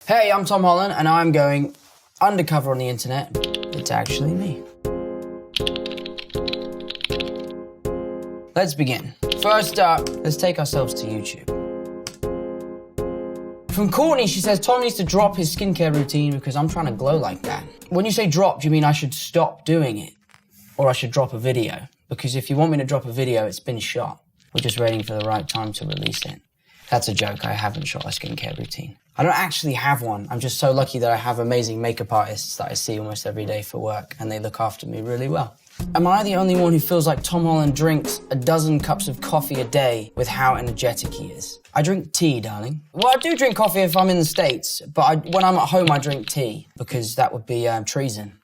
Hey, I'm Tom Holland, and I'm going undercover on the internet. It's actually me. Let's begin. First up, let's take ourselves to YouTube. From Courtney, she says, Tom needs to drop his skincare routine because I'm trying to glow like that. When you say drop, do you mean I should stop doing it? Or I should drop a video? Because if you want me to drop a video, it's been shot. We're just waiting for the right time to release it. That's a joke. I haven't shot a skincare routine. I don't actually have one. I'm just so lucky that I have amazing makeup artists that I see almost every day for work, and they look after me really well. Am I the only one who feels like Tom Holland drinks a dozen cups of coffee a day with how energetic he is? I drink tea, darling. Well, I do drink coffee if I'm in the States, but when I'm at home, I drink tea, because that would be treason.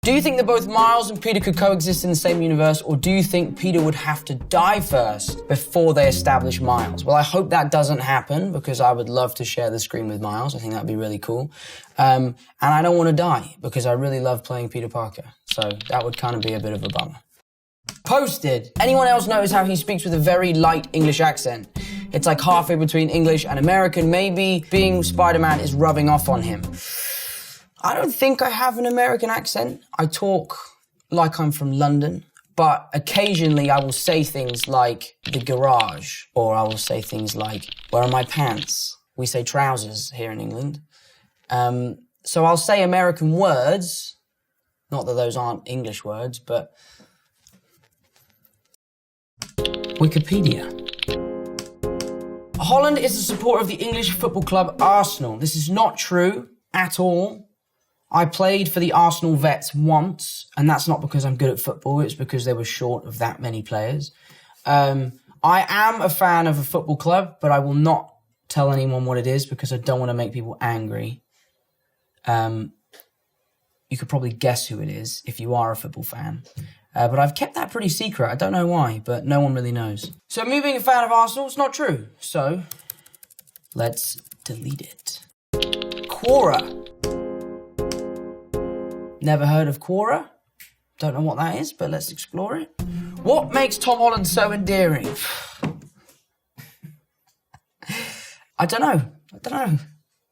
Do you think that both Miles and Peter could coexist in the same universe, or do you think Peter would have to die first before they establish Miles? Well, I hope that doesn't happen, because I would love to share the screen with Miles. I think that'd be really cool. And I don't want to die, because I really love playing Peter Parker. So that would kind of be a bit of a bummer. Posted. Anyone else notice how he speaks with a very light English accent? It's like halfway between English and American. Maybe being Spider-Man is rubbing off on him. I don't think I have an American accent. I talk like I'm from London, but occasionally I will say things like the garage, or I will say things like, where are my pants? We say trousers here in England. So I'll say American words, not that those aren't English words, but Wikipedia. Holland is a supporter of the English football club Arsenal. This is not true at all. I played for the Arsenal Vets once, and that's not because I'm good at football, it's because they were short of that many players. I am a fan of a football club, but I will not tell anyone what it is because I don't want to make people angry. You could probably guess who it is if you are a football fan. But I've kept that pretty secret. I don't know why, but no one really knows. So me being a fan of Arsenal is not true. So let's delete it. Quora. Never heard of Quora. Don't know what that is, but let's explore it. What makes Tom Holland so endearing? I don't know.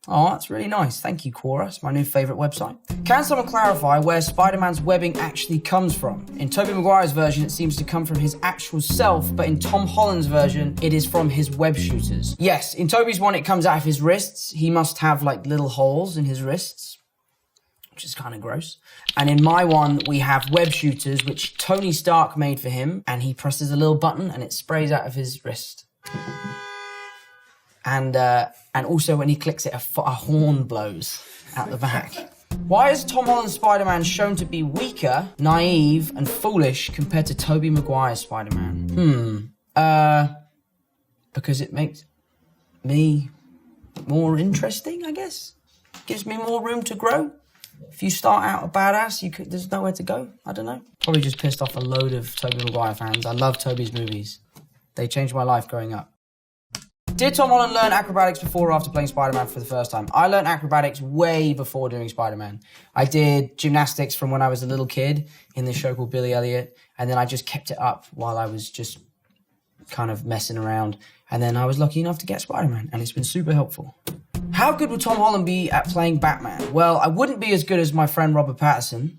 Oh, that's really nice. Thank you, Quora. It's my new favourite website. Can someone clarify where Spider-Man's webbing actually comes from? In Tobey Maguire's version, it seems to come from his actual self, but in Tom Holland's version, it is from his web shooters. Yes, in Tobey's one, it comes out of his wrists. He must have, like, little holes in his wrists, which is kind of gross. And in my one, we have web shooters, which Tony Stark made for him, and he presses a little button and it sprays out of his wrist. And also when he clicks it, a horn blows out the back. Why is Tom Holland's Spider-Man shown to be weaker, naive, and foolish compared to Tobey Maguire's Spider-Man? Because it makes me more interesting, I guess. Gives me more room to grow. If you start out a badass, there's nowhere to go. I don't know. Probably just pissed off a load of Tobey Maguire fans. I love Tobey's movies. They changed my life growing up. Did Tom Holland learn acrobatics before or after playing Spider-Man for the first time? I learned acrobatics way before doing Spider-Man. I did gymnastics from when I was a little kid in this show called Billy Elliot, and then I just kept it up while I was just kind of messing around. And then I was lucky enough to get Spider-Man, and it's been super helpful. How good would Tom Holland be at playing Batman? Well, I wouldn't be as good as my friend Robert Pattinson.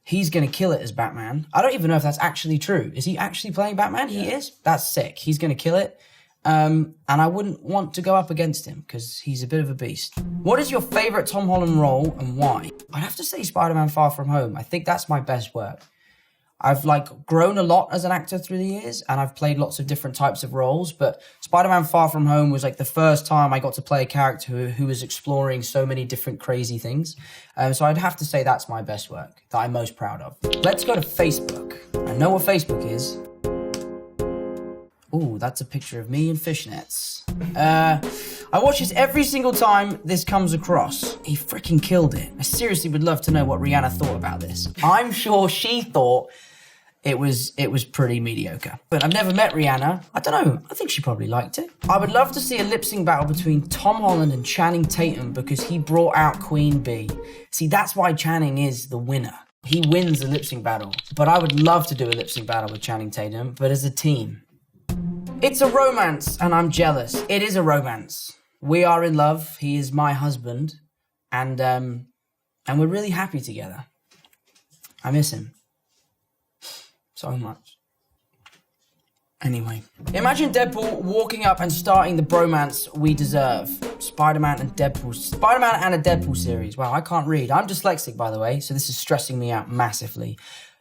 He's going to kill it as Batman. I don't even know if that's actually true. Is he actually playing Batman? Yeah. He is? That's sick. He's going to kill it. And I wouldn't want to go up against him because he's a bit of a beast. What is your favourite Tom Holland role and why? I'd have to say Spider-Man Far From Home. I think that's my best work. I've grown a lot as an actor through the years, and I've played lots of different types of roles, but Spider-Man Far From Home was the first time I got to play a character who was exploring so many different crazy things. So I'd have to say that's my best work, that I'm most proud of. Let's go to Facebook. I know what Facebook is. Ooh, that's a picture of me in fishnets. I watch this every single time this comes across. He freaking killed it. I seriously would love to know what Rihanna thought about this. I'm sure she thought it was pretty mediocre. But I've never met Rihanna. I don't know. I think she probably liked it. I would love to see a lip sync battle between Tom Holland and Channing Tatum because he brought out Queen Bee. See, that's why Channing is the winner. He wins the lip sync battle. But I would love to do a lip sync battle with Channing Tatum, but as a team. It's a romance, and I'm jealous. It is a romance. We are in love. He is my husband. And we're really happy together. I miss him so much. Anyway, imagine Deadpool walking up and starting the bromance we deserve. Spider-Man and Deadpool. Spider-Man and a Deadpool series. Wow, I can't read. I'm dyslexic, by the way, so this is stressing me out massively.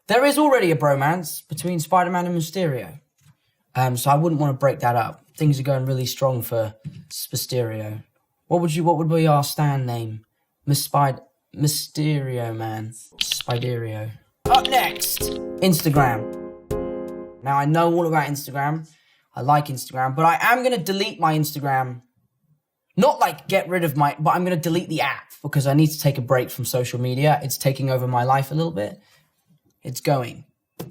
There is already a bromance between Spider-Man and Mysterio. So I wouldn't want to break that up. Things are going really strong for Mysterio. What would be our stand name? Mysterio Man. Spiderio. Up next, Instagram. Now, I know all about Instagram. I like Instagram, but I am going to delete my Instagram. Not like get rid of but I'm going to delete the app because I need to take a break from social media. It's taking over my life a little bit. It's going.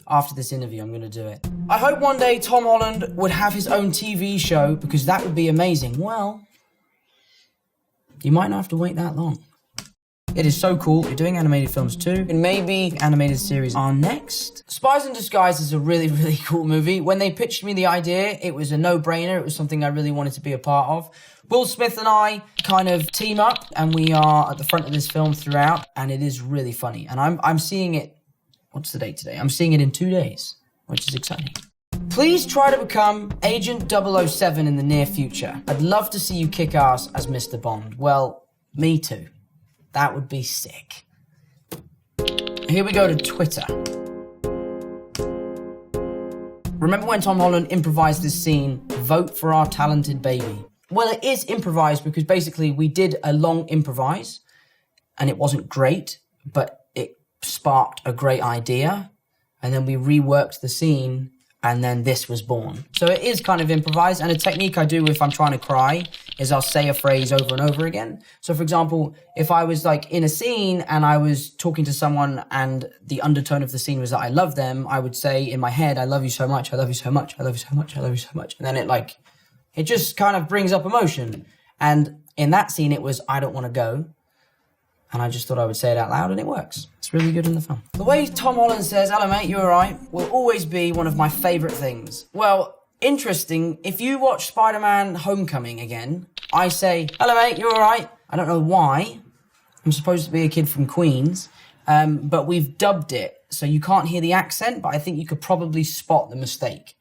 After this interview, I'm going to do it. I hope one day Tom Holland would have his own TV show because that would be amazing. Well, you might not have to wait that long. It is so cool. You're doing animated films too. And maybe animated series are next. Spies in Disguise is a really, really cool movie. When they pitched me the idea, it was a no-brainer. It was something I really wanted to be a part of. Will Smith and I kind of team up and we are at the front of this film throughout. And it is really funny. And I'm seeing it, what's the date today? I'm seeing it in 2 days, which is exciting. Please try to become Agent 007 in the near future. I'd love to see you kick ass as Mr. Bond. Well, me too. That would be sick. Here we go to Twitter. Remember when Tom Holland improvised this scene, vote for our talented baby? Well, it is improvised because basically we did a long improvise and it wasn't great, but it sparked a great idea. And then we reworked the scene and then this was born. So it is kind of improvised, and a technique I do if I'm trying to cry is I'll say a phrase over and over again. So for example, if I was like in a scene and I was talking to someone and the undertone of the scene was that I love them, I would say in my head, I love you so much, I love you so much, I love you so much, I love you so much. And then it just kind of brings up emotion. And in that scene, it was, I don't want to go. And I just thought I would say it out loud and it works. It's really good in the film. The way Tom Holland says, hello mate, you alright, will always be one of my favourite things. Well, interesting, if you watch Spider-Man Homecoming again, I say, hello mate, you alright? I don't know why. I'm supposed to be a kid from Queens, but we've dubbed it so you can't hear the accent, but I think you could probably spot the mistake.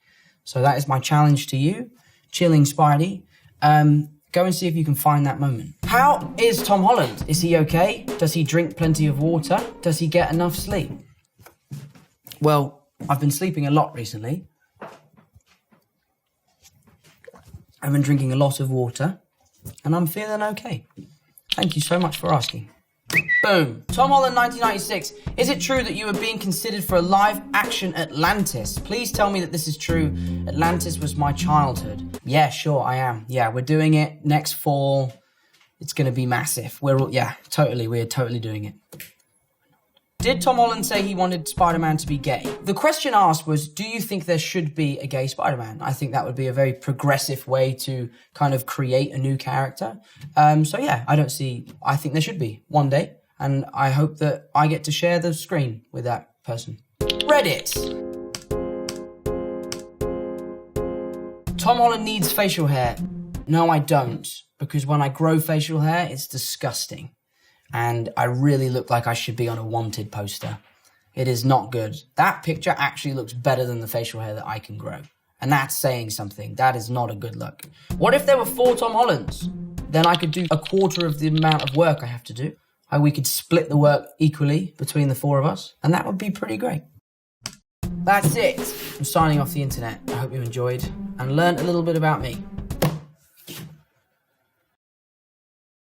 So that is my challenge to you, Chilling Spidey. Go and see if you can find that moment. How is Tom Holland? Is he okay? Does he drink plenty of water? Does he get enough sleep? Well, I've been sleeping a lot recently. I've been drinking a lot of water and I'm feeling okay. Thank you so much for asking. Boom. Tom Holland 1996. Is it true that you are being considered for a live-action Atlantis? Please tell me that this is true. Atlantis was my childhood. Yeah, sure, I am. Yeah, we're doing it next fall. It's going to be massive. We're totally doing it. Did Tom Holland say he wanted Spider-Man to be gay? The question asked was, do you think there should be a gay Spider-Man? I think that would be a very progressive way to kind of create a new character. So yeah, I think there should be one day. And I hope that I get to share the screen with that person. Reddit. Tom Holland needs facial hair. No, I don't. Because when I grow facial hair, it's disgusting. And I really look like I should be on a wanted poster. It is not good. That picture actually looks better than the facial hair that I can grow. And that's saying something. That is not a good look. What if there were 4 Tom Hollands? Then I could do a quarter of the amount of work I have to do. We could split the work equally between the 4 of us. And that would be pretty great. That's it. I'm signing off the internet. I hope you enjoyed and learned a little bit about me.